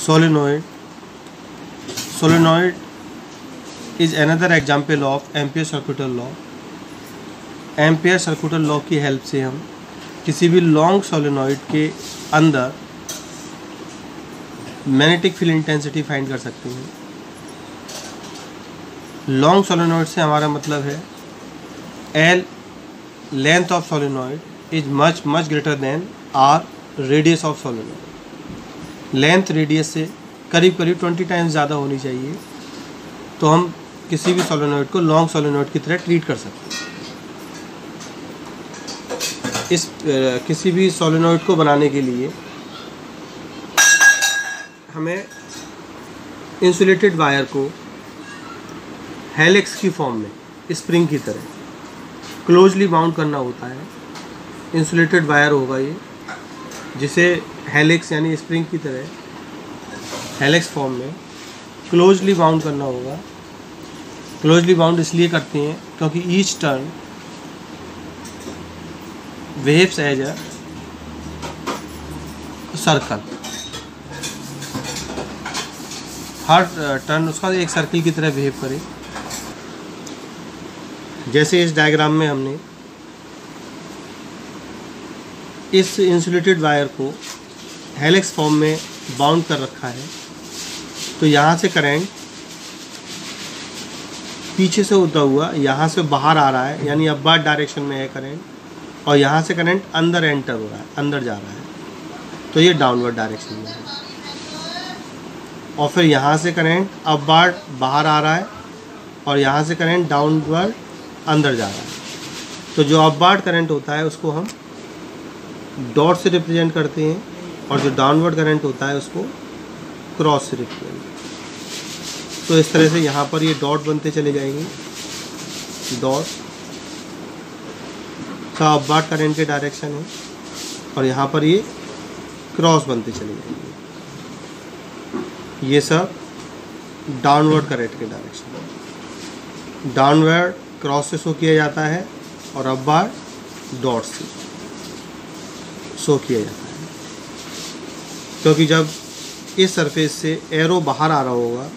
Solenoid. Solenoid is another example of ampere circular law. Ampere circular law की help से हम किसी भी लॉन्ग सोलेनॉइड के अंदर मैग्नेटिक फील्ड इंटेंसिटी फाइंड कर सकते हैं। लॉन्ग सोलेनॉइड से हमारा मतलब है L length of solenoid is much greater than R radius of solenoid. Length radius से करीब 20 टाइम्स ज़्यादा होनी चाहिए, तो हम किसी भी सोलेनॉइड को लॉन्ग सोलेनॉइड की तरह ट्रीट कर सकते हैं। इस किसी भी सोलेनॉइड को बनाने के लिए हमें इंसुलेटेड वायर को हेलिक्स की फॉर्म में स्प्रिंग की तरह क्लोजली बाउंड करना होता है। इंसुलेटेड वायर होगा ये, जिसे हेलिक्स यानी स्प्रिंग की तरह हेलिक्स फॉर्म में क्लोजली बाउंड करना होगा। क्लोजली बाउंड इसलिए करते हैं क्योंकि each turn waves as a circle. हर टर्न उसका एक सर्कल की तरह बिहेव करे। जैसे इस डायग्राम में हमने इस इंसुलेटेड वायर को हेलिक्स फॉर्म में बाउंड कर रखा है, तो यहाँ से करंट पीछे से होता हुआ यहाँ से बाहर आ रहा है, यानी अपवार्ड डायरेक्शन में है करंट, और यहाँ से करंट अंदर एंटर हो रहा है, अंदर जा रहा है, तो ये डाउनवर्ड डायरेक्शन में है। और फिर यहाँ से करंट अपवार्ड बाहर आ रहा है और यहाँ से करंट डाउनवर्ड अंदर जा रहा है। तो जो अपवार्ड करंट होता है उसको हम डॉट से रिप्रेजेंट करते हैं, और जो डाउनवर्ड करंट होता है उसको क्रॉस से रिप्रेजेंट। तो इस तरह से यहाँ पर ये डॉट बनते चले जाएंगे। डॉट का अपवार्ड करंट के डायरेक्शन है, और यहाँ पर ये क्रॉस बनते चले जाएंगे। ये सब डाउनवर्ड करंट के डायरेक्शन है। डाउनवर्ड क्रॉस से शो किया जाता है और अपवार्ड डॉट से शो किया जाता है, क्योंकि जब इस सरफेस से एरो बाहर आ रहा होगा,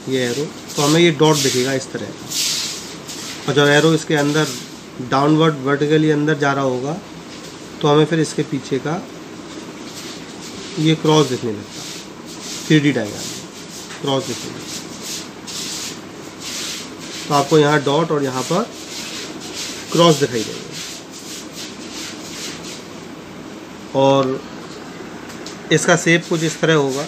ये एरो, तो हमें ये डॉट दिखेगा इस तरह का, और जब एरो इसके अंदर डाउनवर्ड वर्टिकली अंदर जा रहा होगा तो हमें फिर इसके पीछे का ये क्रॉस दिखने लगता है। 3D डायग्राम में क्रॉस दिखने लगता है। तो आपको यहाँ डॉट और यहाँ पर क्रॉस दिखाई देंगे। और इसका शेप कुछ इस तरह होगा।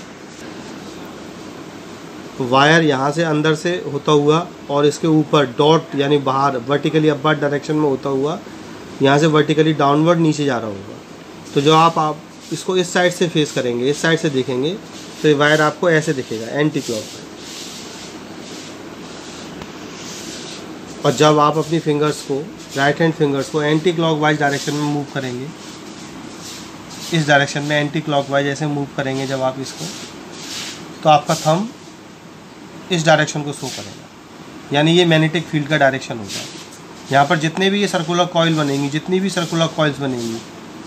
वायर यहाँ से अंदर से होता हुआ और इसके ऊपर डॉट यानी बाहर वर्टिकली अपवर्ड डायरेक्शन में होता हुआ यहाँ से वर्टिकली डाउनवर्ड नीचे जा रहा होगा। तो जो आप इसको इस साइड से फेस करेंगे, इस साइड से देखेंगे, तो ये वायर आपको ऐसे दिखेगा, एंटी क्लॉकवाइज। और जब आप अपनी फिंगर्स को, राइट हैंड फिंगर्स को एंटी क्लॉकवाइज डायरेक्शन में मूव करेंगे, इस डायरेक्शन में एंटी क्लॉकवाइज ऐसे मूव करेंगे जब आप इसको, तो आपका थंब इस डायरेक्शन को शो करेगा, यानी ये मैग्नेटिक फील्ड का डायरेक्शन होगा। यहाँ पर जितने भी ये सर्कुलर कॉइल बनेंगी, जितनी भी सर्कुलर कॉइल्स बनेंगी,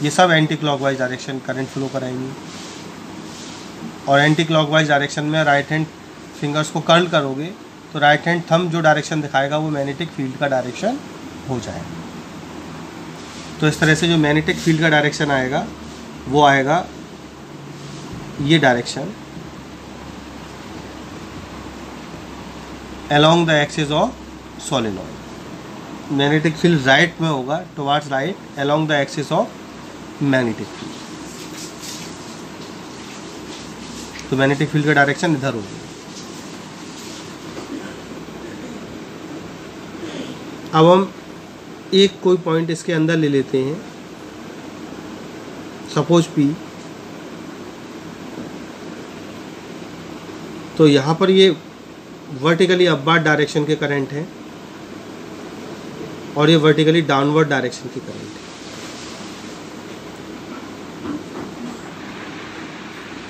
ये सब anti clockwise direction current flow कराएंगी। और एंटी क्लॉकवाइज डायरेक्शन में राइट हैंड फिंगर्स को कर्ल करोगे तो राइट हैंड थंब जो डायरेक्शन दिखाएगा वो मैग्नेटिक फील्ड का डायरेक्शन हो जाएगा। तो इस तरह से जो मैग्नेटिक फील्ड का डायरेक्शन आएगा वो आएगा ये direction along the axis of solenoid। Magnetic field right में होगा, towards right, along the axis of magnetic field. तो मैग्नेटिक फील्ड का डायरेक्शन इधर होगा। अब हम एक कोई पॉइंट इसके अंदर ले लेते हैं, सपोज P। तो यहाँ पर ये वर्टिकली अपवर्ड डायरेक्शन के करंट है और ये वर्टिकली डाउनवर्ड डायरेक्शन की करंट है।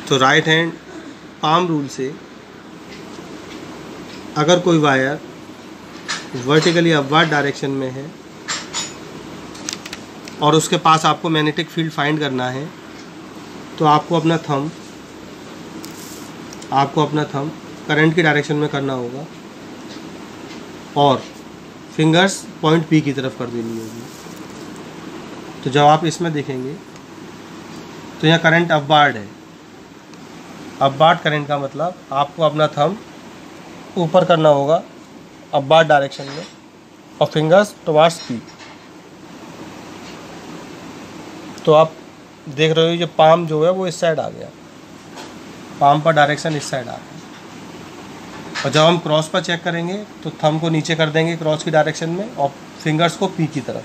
तो राइट हैंड पाम रूल से अगर कोई वायर वर्टिकली अपवर्ड डायरेक्शन में है और उसके पास आपको मैग्नेटिक फील्ड फाइंड करना है, तो आपको अपना थंब आपको अपना थंब करंट की डायरेक्शन में करना होगा और फिंगर्स पॉइंट पी की तरफ कर देनी होगी। तो जब आप इसमें देखेंगे तो यहाँ करंट अपवार्ड है। अपवार्ड करंट का मतलब आपको अपना थंब ऊपर करना होगा अपवार्ड डायरेक्शन में और फिंगर्स टुवर्ड्स पी। तो आप देख रहे हो ये पाम जो है वो इस साइड आ गया, पाम का डायरेक्शन इस साइड आ गया। और जब हम क्रॉस पर चेक करेंगे तो थंब को नीचे कर देंगे क्रॉस की डायरेक्शन में और फिंगर्स को पी की तरफ,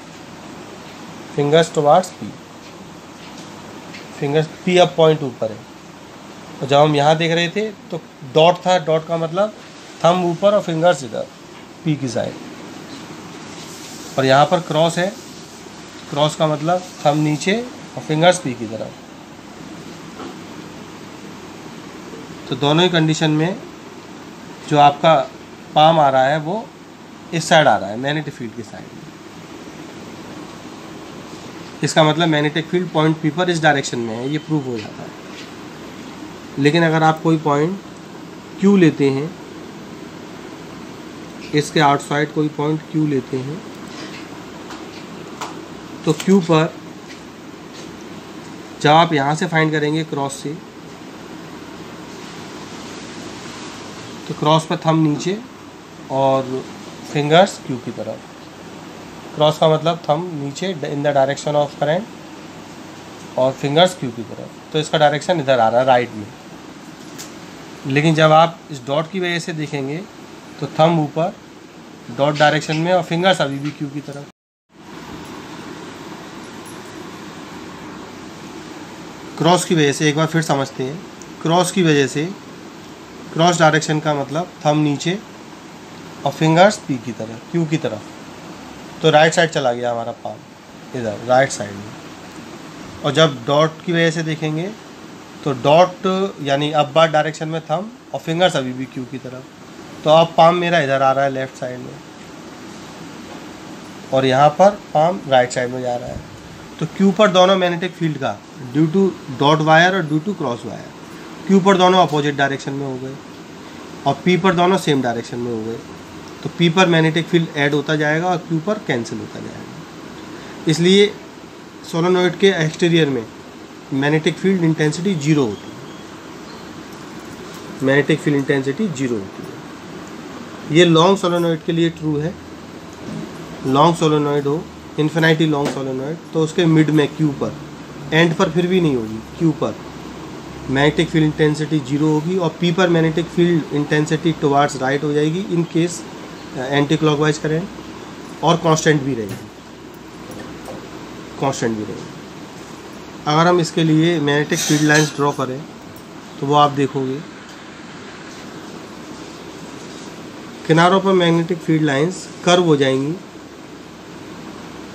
fingers towards P, fingers P अब पॉइंट ऊपर है। और जब हम यहाँ देख रहे थे तो डॉट था, डॉट का मतलब थंब ऊपर और फिंगर्स इधर पी की साइड। और यहाँ पर क्रॉस है, क्रॉस का मतलब थंब नीचे और फिंगर्स पी की तरफ। तो दोनों ही कंडीशन में जो आपका पाम आ रहा है वो इस साइड आ रहा है, मैग्नेटिक फील्ड की साइड में। इसका मतलब मैग्नेटिक फील्ड पॉइंट पी पर इस डायरेक्शन में है, ये प्रूव हो जाता है। लेकिन अगर आप कोई पॉइंट क्यू लेते हैं, इसके आउटसाइड कोई पॉइंट क्यू लेते हैं, तो क्यू पर जब आप यहाँ से फाइंड करेंगे क्रॉस से, तो क्रॉस पर थंब नीचे और फिंगर्स क्यू की तरफ। क्रॉस का मतलब थंब नीचे in the direction of current और फिंगर्स क्यू की तरफ। तो इसका डायरेक्शन इधर आ रहा है राइट में। लेकिन जब आप इस डॉट की वजह से देखेंगे तो थंब ऊपर डॉट डायरेक्शन में और फिंगर्स अभी भी क्यू की तरफ। क्रॉस की वजह से एक बार फिर समझते हैं। क्रॉस की वजह से, क्रॉस डायरेक्शन का मतलब थंब नीचे और फिंगर्स पी की तरफ, क्यू की तरफ। तो राइट साइड चला गया हमारा पाम, इधर राइट साइड में। और जब डॉट की वजह से देखेंगे तो डॉट यानी अपवार्ड डायरेक्शन में थंब और फिंगर्स अभी भी क्यू की तरफ। तो अब पाम मेरा इधर आ रहा है लेफ्ट साइड में और यहाँ पर पाम राइट साइड में जा रहा है। तो क्यू पर दोनों मैग्नेटिक फील्ड का ड्यू टू डॉट वायर और due to cross wire, Q पर दोनों अपोजिट डायरेक्शन में हो गए और पी पर दोनों सेम डायरेक्शन में हो गए। तो पी पर मैग्नेटिक फील्ड ऐड होता जाएगा और क्यू पर कैंसिल होता जाएगा। इसलिए सोलेनॉइड के एक्सटीरियर में मैग्नेटिक फील्ड इंटेंसिटी 0 होती है, मैग्नेटिक फील्ड इंटेंसिटी 0 होती है। ये लॉन्ग सोलेनॉइड के लिए ट्रू है। लॉन्ग सोलेनॉइड हो, इन्फिनिटी लॉन्ग सोलेनॉइड, तो उसके मिड में क्यू पर, एंड पर फिर भी नहीं होगी, क्यू पर मैग्नेटिक फील्ड इंटेंसिटी 0 होगी और पी पर magnetic field intensity towards right हो जाएगी in case anti clockwise current, और कांस्टेंट भी रहेगी, कांस्टेंट भी रहेगी। अगर हम इसके लिए मैग्नेटिक फील्ड लाइंस ड्रॉ करें तो वो आप देखोगे किनारों पर मैग्नेटिक फील्ड लाइंस कर्व हो जाएंगी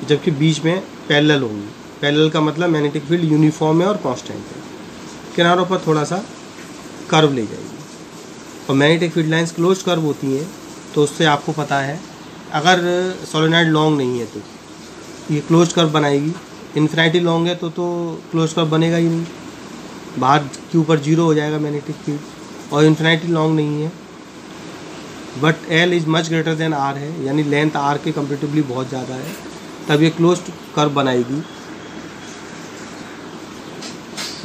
जबकि बीच में पैरेलल होंगी। पैरेलल का मतलब मैग्नेटिक फील्ड यूनिफॉर्म है और कांस्टेंट है। किनारों पर थोड़ा सा कर्व ले जाएगी और magnetic field lines close curve होती हैं। तो उससे आपको पता है अगर सोलेनॉइड लॉन्ग नहीं है तो ये क्लोज कर्व बनाएगी, इन्फिनिटी लॉन्ग है तो क्लोज कर्व बनेगा ही नहीं, बाहर क्यू पर 0 हो जाएगा मैग्नेटिक फील्ड। और इन्फिनिटी लॉन्ग नहीं है but L is much greater than R है, यानी लेंथ आर के कंपेरेटिवली बहुत ज़्यादा है, तब ये क्लोज कर्व बनाएगी।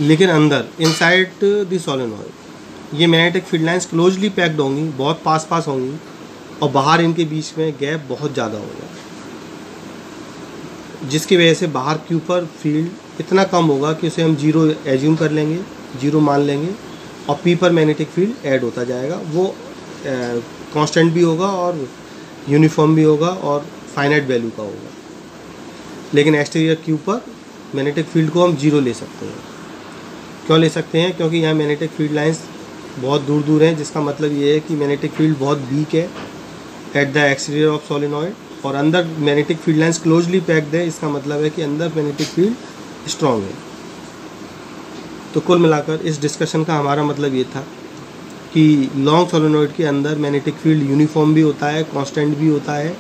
लेकिन अंदर इनसाइड द सोलेनॉइड ये magnetic field lines closely packed होंगी, बहुत पास पास होंगी और बाहर इनके बीच में गैप बहुत ज़्यादा होगा, जिसकी वजह से बाहर क्यू पर फील्ड इतना कम होगा कि उसे हम 0 एज्यूम कर लेंगे, 0 मान लेंगे और पी पर मैग्नेटिक फील्ड ऐड होता जाएगा। वो कांस्टेंट भी होगा और यूनिफॉर्म भी होगा और फाइनाइट वैल्यू का होगा। लेकिन एक्सटीरियर क्यू पर मैग्नेटिक फील्ड को हम 0 ले सकते हैं। क्यों ले सकते हैं? क्योंकि यहाँ मैग्नेटिक फील्ड लाइंस बहुत दूर दूर हैं, जिसका मतलब ये है कि मैग्नेटिक फील्ड बहुत वीक है at the exterior of solenoid और अंदर magnetic field lines closely packed है। इसका मतलब है कि अंदर मैग्नेटिक फील्ड स्ट्रॉन्ग है। तो कुल मिलाकर इस डिस्कशन का हमारा मतलब ये था कि लॉन्ग सोलेनॉइड के अंदर मैग्नेटिक फील्ड यूनिफॉर्म भी होता है, कांस्टेंट भी होता है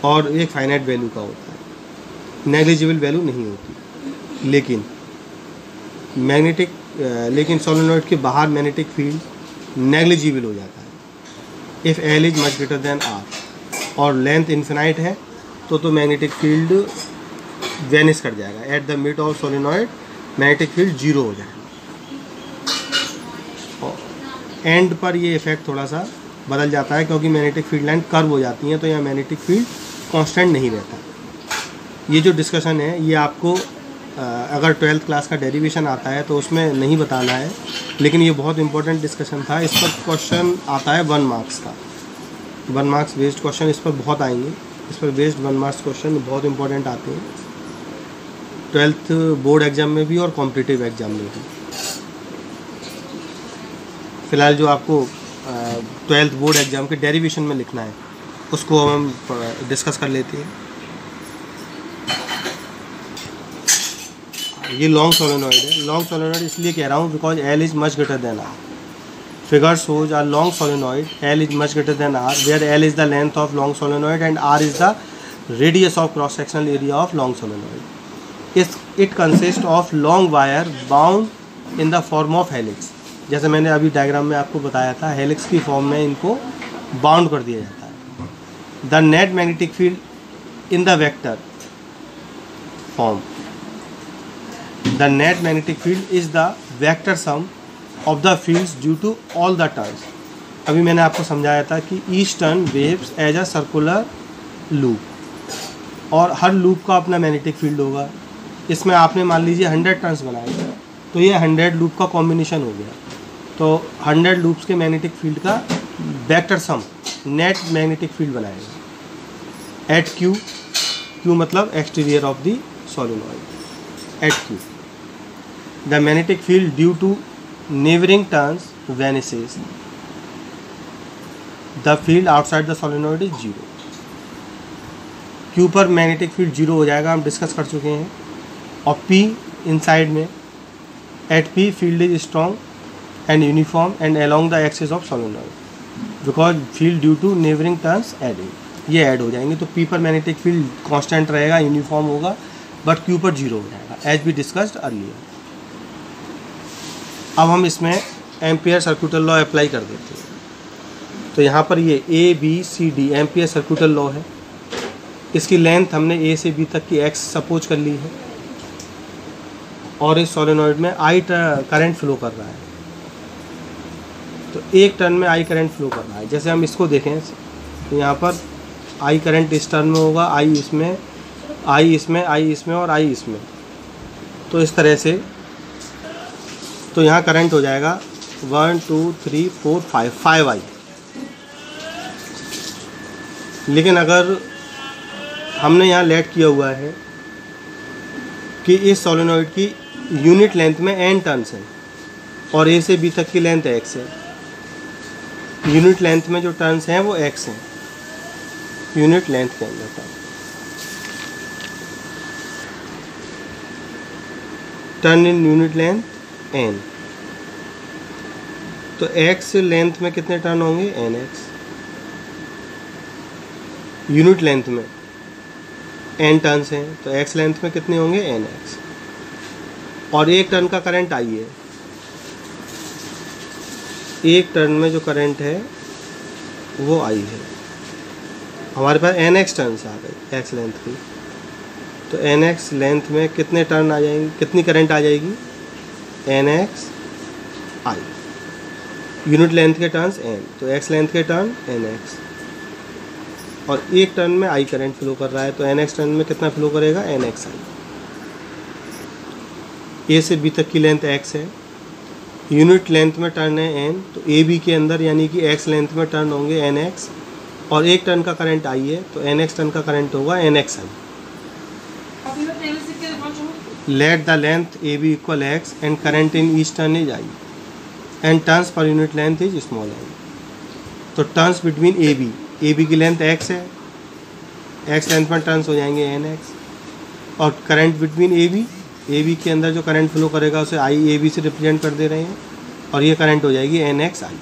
और एक फाइनाइट वैल्यू का होता है, नेग्लिजिबल वैल्यू नहीं होती। लेकिन मैग्नेटिक लेकिन सोलेनोइड के बाहर मैग्नेटिक फील्ड नेग्लिजिबल हो जाता है if L is much greater than R और लेंथ इन्फिनाइट है तो मैग्नेटिक फील्ड वेनिश कर जाएगा। At the mid of solenoid magnetic field zero हो जाएगा। एंड पर ये इफेक्ट थोड़ा सा बदल जाता है क्योंकि मैग्नेटिक फील्ड लाइन कर्व हो जाती हैं, तो यहाँ मैग्नेटिक फील्ड कांस्टेंट नहीं रहता। ये जो डिस्कशन है ये आपको अगर 12th क्लास का डेरिवेशन आता है तो उसमें नहीं बताना है, लेकिन ये बहुत इंपॉर्टेंट डिस्कशन था। इस पर क्वेश्चन आता है 1 मार्क्स का, 1 मार्क्स बेस्ड क्वेश्चन इस पर बहुत आएंगे। इस पर बेस्ड 1 मार्क्स क्वेश्चन बहुत इंपॉर्टेंट आते हैं 12th बोर्ड एग्जाम में भी और कॉम्पिटिटिव एग्जाम में भी। फिलहाल जो आपको 12th बोर्ड एग्जाम के डेरिवेशन में लिखना है उसको हम डिस्कस कर लेते हैं। ये लॉन्ग सोलेनोइड है। लॉन्ग सोलेनोइड इसलिए कह रहा हूँ because L is much greater than R. Figure shows are long solenoid, L is much greater than R, where L is the length of long solenoid and R is the radius of cross sectional area of long solenoid. It consist of long wire bound in the form of helix. जैसे मैंने अभी diagram में आपको बताया था, helix की form में इनको बाउंड कर दिया जाता है। The net magnetic field in the vector form, the net magnetic field is the vector sum of the fields due to all the turns। अभी मैंने आपको समझाया था कि each turn behaves as a circular loop और हर loop का अपना magnetic field होगा। इसमें आपने मान लीजिए 100 टर्न्स बनाए तो ये 100 लूप का कॉम्बिनेशन हो गया, तो 100 लूप्स के मैग्नेटिक फील्ड का vector sum net magnetic field बनाएगा एट क्यू। क्यू मतलब exterior of the solenoid at Q. The magnetic field due to neighboring turns vanishes. The field outside the solenoid is 0। Q पर magnetic field 0 हो जाएगा, हम discuss कर चुके हैं। और P इनसाइड में at P field is strong and uniform and along the axis of solenoid because field due to neighboring turns adding, ये ऐड हो जाएंगे तो P पर मैग्नेटिक फील्ड कांस्टेंट रहेगा, यूनिफॉर्म होगा, बट Q पर 0 हो जाएगा एज वी डिस्कस्ड अर्लियर। अब हम इसमें एम्पियर सर्क्यूटल लॉ अप्लाई कर देते हैं। तो यहाँ पर ये A B C D ampere circuital law है। इसकी लेंथ हमने ए से बी तक की एक्स सपोज कर ली है और इस सोलेनोइड में आई करंट फ्लो कर रहा है। तो एक टर्न में आई करंट फ्लो कर रहा है। जैसे हम इसको देखें तो यहाँ पर आई करंट इस टर्न में होगा, आई इसमें, आई इसमें, आई इसमें और आई इसमें। तो इस तरह से तो यहाँ करंट हो जाएगा 1 2 3 4 5 आई। लेकिन अगर हमने यहाँ लेट किया हुआ है कि इस सोलेनोइड की यूनिट लेंथ में n टर्न्स हैं और a से b तक की लेंथ x है। यूनिट लेंथ में जो टर्न्स हैं वो x हैं, यूनिट लेंथ के अंदर turn in unit length n। तो x लेंथ में कितने टर्न होंगे nx, यूनिट लेंथ में n टर्न्स हैं तो x लेंथ में कितने होंगे nx। और एक टर्न का करंट I है, एक टर्न में जो करंट है वो I है। हमारे पास nx टर्न्स आ गए x लेंथ की, तो nx लेंथ में कितने टर्न आ जाएंगे, कितनी करंट आ जाएगी nx I। यूनिट लेंथ के टर्न्स n, तो x लेंथ के टर्न nx और एक टर्न में I करंट फ्लो कर रहा है तो nx टर्न में कितना फ्लो करेगा nx I। a से b तक की लेंथ x है, यूनिट लेंथ में टर्न है n, तो ए बी के अंदर यानी कि x लेंथ में टर्न होंगे nx और एक टर्न का करंट I है तो nx टर्न का करंट होगा nx I। Let the length AB equal x and current in each turn is I and turns per unit length is small n। तो turns between AB की length x है, x length पर turns हो जाएंगे nx और current between AB के अंदर जो करंट फ्लो करेगा उसे I AB से रिप्रेजेंट कर दे रहे हैं और ये करंट हो जाएगी nx I,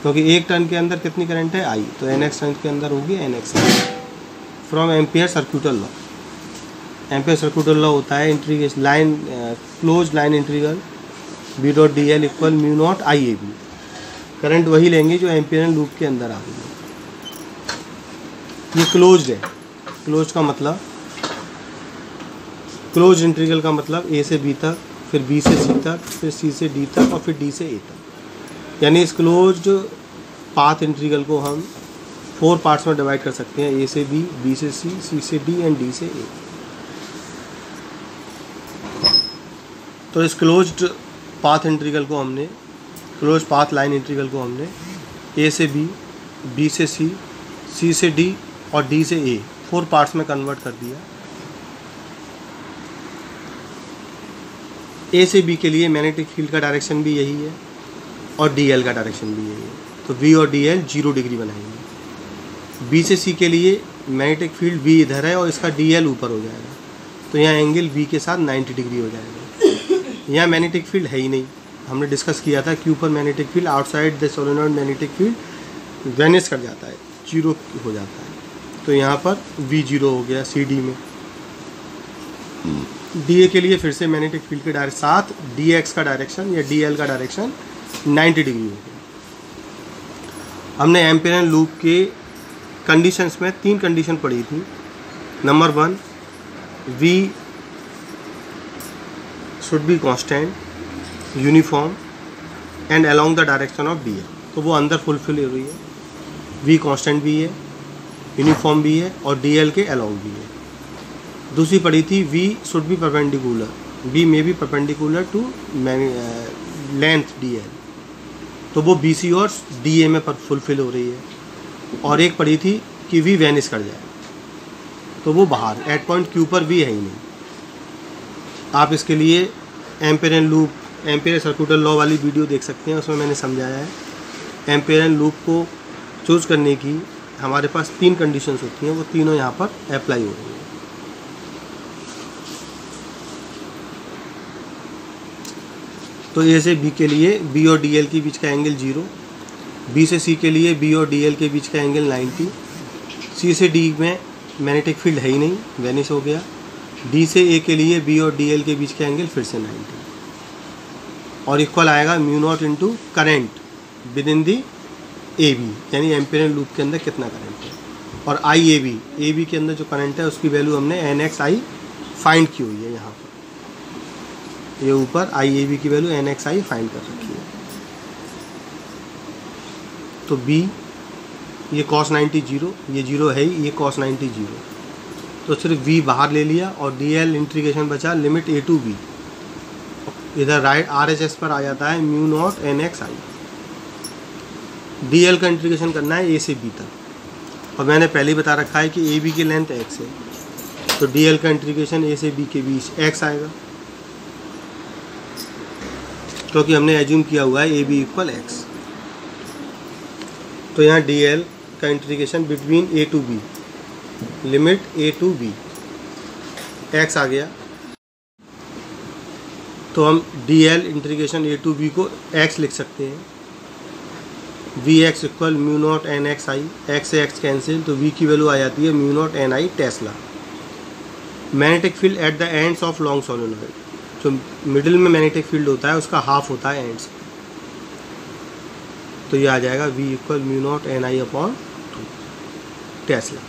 क्योंकि एक टर्न के अंदर कितनी करंट है I, तो nx टर्न के अंदर होगी nx I। From ampere circuital law, ampere circuital law होता है integration line, close line integral B dot D L equal mu naught I A B. Current वही लेंगे जो एम्पियरल लूप के अंदर आ रही है। ये क्लोज्ड है। क्लोज का मतलब, क्लोज इंटीग्रल का मतलब ए से बी तक, फिर बी से सी तक, फिर सी से डी तक और फिर डी से ए तक। यानी इस क्लोज्ड पाथ इंटीग्रल को हम 4 पार्ट्स में डिवाइड कर सकते हैं, ए से बी, बी से सी से डी एंड डी से ए। तो इस क्लोज्ड पाथ इंटीग्रल को हमने, क्लोज पाथ लाइन इंटीग्रल को हमने ए से बी, बी से सी से डी और डी से ए 4 पार्ट्स में कन्वर्ट कर दिया। ए से बी के लिए मैग्नेटिक फील्ड का डायरेक्शन भी यही है और डी एल का डायरेक्शन भी यही है, तो वी और डी एल 0 डिग्री बनाएंगे। बी से सी के लिए मैग्नेटिक फील्ड बी इधर है और इसका डी एल ऊपर हो जाएगा, तो यहाँ एंगल बी के साथ 90 डिग्री हो जाएगा। यहाँ मैग्नेटिक फील्ड है ही नहीं, हमने डिस्कस किया था कि ऊपर magnetic field outside the solenoid magnetic field vanish कर जाता है, 0 हो जाता है। तो यहाँ पर वी 0 हो गया सी डी में। डी ए के लिए फिर से मैग्नेटिक फील्ड के साथ डी एक्स का डायरेक्शन या डी एल का डायरेक्शन 90 डिग्री हो गया। हमने एम्पियरल लूप के कंडीशंस में 3 कंडीशन पढ़ी थी। Number 1, we should be constant, uniform and along the direction of D L. तो वो अंदर फुलफिल हो रही है। वी कांस्टेंट भी है, यूनिफॉर्म भी है और डी एल के अलोंग भी है। दूसरी पढ़ी थी we should be perpendicular, B may be perpendicular to length D L, तो वो बी सी और डी ए में फुलफिल हो रही है। और एक पढ़ी थी कि वी वेनिश कर जाए, तो वो बाहर एट पॉइंट क्यू पर वी है ही नहीं। आप इसके लिए एम्पियरल लूप, एम्पियर सर्कुलर लॉ वाली वीडियो देख सकते हैं, उसमें मैंने समझाया है। एम्पियरल लूप को चूज़ करने की हमारे पास 3 कंडीशंस होती हैं, वो तीनों यहाँ पर अप्लाई हो रही हैं। तो ए से बी के लिए बी और डी एल के बीच का एंगल 0, बी से सी के लिए बी और डी एल के बीच का एंगल 90, सी से डी में मैग्नेटिक फील्ड है ही नहीं, वेनिश हो गया। डी से ए के लिए बी और डी एल के बीच का एंगल फिर से 90 और इक्वल आएगा mu naught into current within the A B, यानी एम्पियरल लूप के अंदर कितना करंट है। और आई ए बी के अंदर जो करंट है उसकी वैल्यू हमने एन एक्स आई फाइंड की हुई है। यहाँ पर ये ऊपर आई ए बी की value N X I find कर रखी है। तो बी ये कॉस 90 0, ये 0 है ही, ये कॉस 90 0, तो सिर्फ वी बाहर ले लिया और डी एल इंटीग्रेशन बचा लिमिट ए टू बी। इधर राइट आर एच एस पर आ जाता है म्यू नॉट एन एक्स आई। डी एल का इंटीग्रेशन करना है ए से बी तक, और मैंने पहले ही बता रखा है कि ए बी की लेंथ एक्स है, तो डी एल का इंटीग्रेशन ए से बी के बीच एक्स आएगा, क्योंकि हमने एज्यूम किया हुआ है ए बी इक्वल एक्स। तो यहाँ डी एल का integration between A to B, limit A to B X आ गया, तो हम D L integration A to B को एक्स लिख सकते हैं। V X equal mu naught N X I, X से एक्स कैंसिल, तो वी की वैल्यू आ जाती है mu naught N I tesla. Magnetic field at the ends of long solenoid, जो मिडिल में मैग्नेटिक फील्ड होता है उसका हाफ होता है एंड्स, तो ये आ जाएगा V equal mu naught N I upon Tesla.